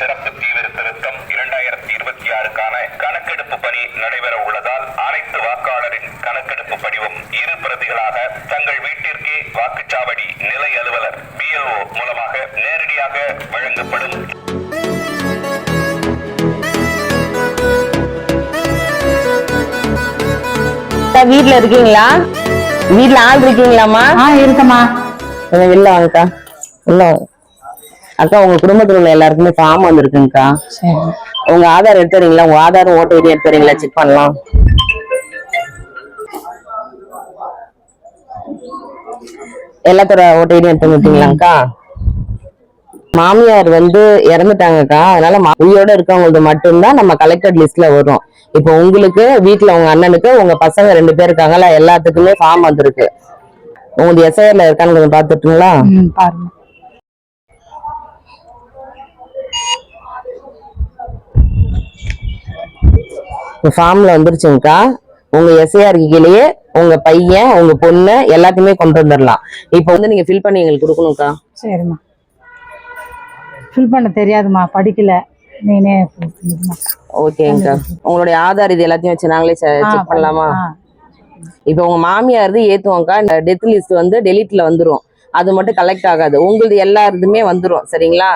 சிறப்பு தீவிர திருத்தம் 2026க்கான கணக்கெடுப்பு பணி நடைபெற உள்ளதால் அனைத்து வாக்காளரின் கணக்கெடுப்பு படிவம் 2 பிரதிகளாக தங்கள் வீட்டிற்கே வாக்குச்சாவடி நிலை அலுவலர் BLO மூலமாக நேரடியாக வழங்கப்படும். வீட்ல இருக்கீங்களா? வீட்ல ஆள் இருக்கீங்களாமா? இருக்கமா. வெளில வாங்கக்கா. உள்ள அக்கா, உங்க குடும்பத்துல உள்ள எல்லாருக்குமே ஃபார்ம் வந்திருக்குங்கக்கா. உங்க ஆதார் எடுத்துறீங்களா? உங்க ஆதாரும் ஓட்டு ஐடி எடுத்துறீங்களா? செக் பண்ணலாம். எல்லாத்தோட ஓட்டு ஐடி எடுத்து வந்துட்டீங்களாக்கா? மாமியார் இறந்துட்டாங்கக்கா. அதனால உயிரோட இருக்கவங்களுக்கு மட்டும்தான் நம்ம கலெக்டர் லிஸ்ட்ல வரும். இப்போ உங்களுக்கு வீட்டுல உங்க அண்ணனுக்கு உங்க பசங்க 2 பேர் இருக்காங்கல்ல, எல்லாத்துக்குமே ஃபார்ம் வந்திருக்கு. உங்களுக்கு SIRல இருக்கான்னு கொஞ்சம் பாத்துட்டுங்களா? பாருங்க. ஃபார்ம்ல வந்துருச்சுங்கக்கா. உங்க SIR கீழேயே உங்க பையன் உங்க பொண்ணு எல்லாத்தையுமே கொண்டு வந்துடலாம். இப்போ நீங்க ஃபில் பண்ணி எங்களுக்கு கொடுக்கணும்க்கா. சரிம்மா. ஃபில் பண்ண தெரியாதுமா, படிக்கல. நீனே ஓகேங்கக்கா. உங்களுடைய ஆதார் இது எல்லாத்தையும் வச்சு நாங்களே செக் பண்ணலாமா? இப்போ உங்க மாமியார் ஏத்துவோம்க்கா. இந்த டெத் லிஸ்ட் டெலிட்ல வந்துரும். அது மட்டும் கலெக்ட் ஆகாது. உங்களுக்கு எல்லாருமே வந்துரும். சரிங்களா?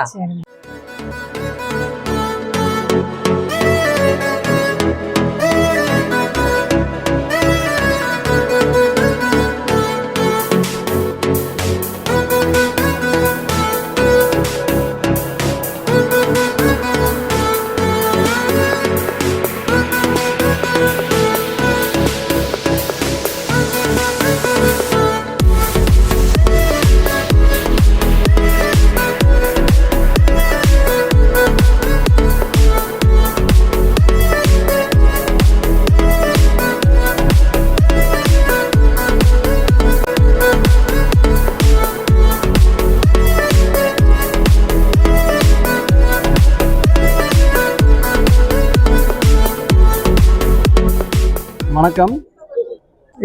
வணக்கம்.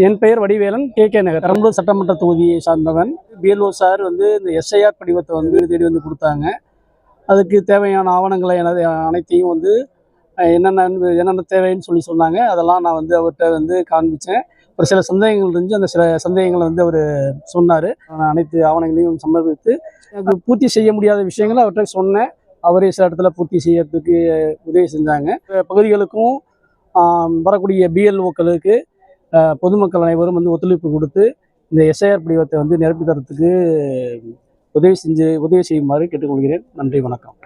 என் பெயர் வடிவேலன், KK நகர், பெரம்பலூர் சட்டமன்ற தொகுதியை சார்ந்தவன். BLO சார் இந்த SIR படிவத்தை தேடி கொடுத்தாங்க. அதுக்கு தேவையான ஆவணங்களை அனைத்தையும் என்னென்ன தேவைன்னு சொன்னாங்க. அதெல்லாம் நான் அவர்கிட்ட காண்பித்தேன். ஒரு சில சந்தேகங்கள் இருந்துச்சு. அந்த சில சந்தேகங்களை அவர் சொன்னார். நான் அனைத்து ஆவணங்களையும் சமர்ப்பித்து எனக்கு பூர்த்தி செய்ய முடியாத விஷயங்களை அவர்கிட்ட சொன்னேன். அவரே சில இடத்துல பூர்த்தி செய்யறதுக்கு உதவி செஞ்சாங்க. பகுதிகளுக்கும் வரக்கூடிய BLOக்களுக்கு பொதுமக்கள் அனைவரும் ஒத்துழைப்பு கொடுத்து இந்த SIR படிவத்தை நிரப்பி தரத்துக்கு உதவி செய்யுமாறு கேட்டுக்கொள்கிறேன். நன்றி, வணக்கம்.